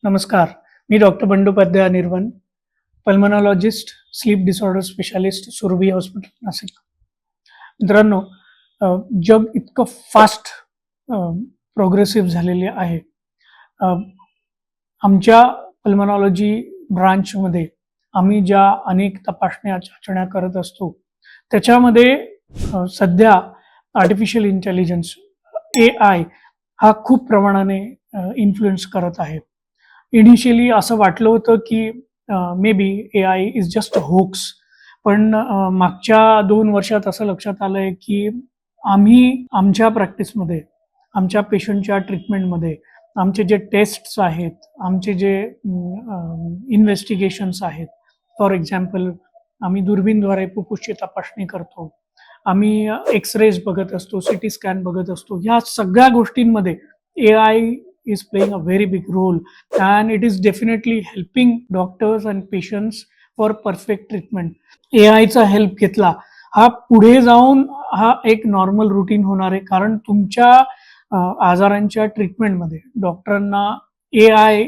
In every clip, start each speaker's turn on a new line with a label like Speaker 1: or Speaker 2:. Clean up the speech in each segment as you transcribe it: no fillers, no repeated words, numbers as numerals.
Speaker 1: नमस्कार. मी doctor Bandopadhyay Anirban, pulmonologist, sleep disorder specialist, Surabhi hospital, Nashik. मित्रांनो, जग इतकं फास्ट प्रोग्रेसिव्ह झालेले आहे. आमच्या पल्मोनॉलॉजी ब्रांचमध्ये आम्ही ज्या अनेक तपासण्या, चाचण्या करत असतो, त्याच्यामध्ये सध्या आर्टिफिशियल इंटेलिजन्स AI हा खूप प्रमाणाने इन्फ्लुएन्स करत आहे. इनिशियली असं वाटलं होतं की may be AI is just a hoax. पण मागच्या 2 वर्षात असं लक्षात आलंय की आम्ही आमच्या प्रॅक्टिसमध्ये, आमच्या पेशंटच्या ट्रीटमेंटमध्ये आमचे जे टेस्ट्स आहेत, आमचे जे इन्व्हेस्टिगेशन्स आहेत, फॉर एक्झाम्पल आम्ही दुर्बीणद्वारे फुफ्फुसची तपासणी करतो, आम्ही एक्स-रेज बघत असतो, CT स्कॅन बघत असतो. ह्या सगळ्या गोष्टींमध्ये AI is playing a very big role, and it is definitely helping doctors and patients for perfect treatment. AI चा हेल्प घेतला हा पुढे जाऊन हा एक नॉर्मल रुटीन होणार आहे, कारण तुमच्या आजारांच्या ट्रीटमेंटमध्ये डॉक्टरांना AI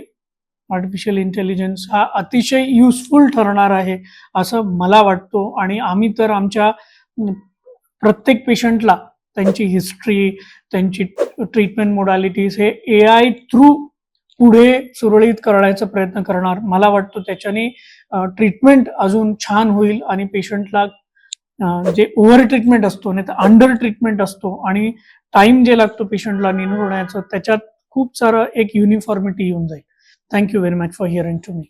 Speaker 1: आर्टिफिशियल इंटेलिजन्स हा अतिशय युजफुल ठरणार आहे असं मला वाटतो. आणि आम्ही तर आमच्या प्रत्येक पेशंटला त्यांची हिस्ट्री, त्यांची ट्रीटमेंट मोडॅलिटीज हे AI थ्रू पुढे सुरळीत करण्याचा प्रयत्न करणार. मला वाटतं त्याच्याने ट्रीटमेंट अजून छान होईल आणि पेशंटला जे ओव्हर ट्रीटमेंट असतो नाही तर अंडर ट्रीटमेंट असतो आणि टाइम जे लागतो पेशंटला नीट होण्याचं, त्याच्यात खूप सारं एक युनिफॉर्मिटी येऊन जाईल. Thank you very much for hearing to me.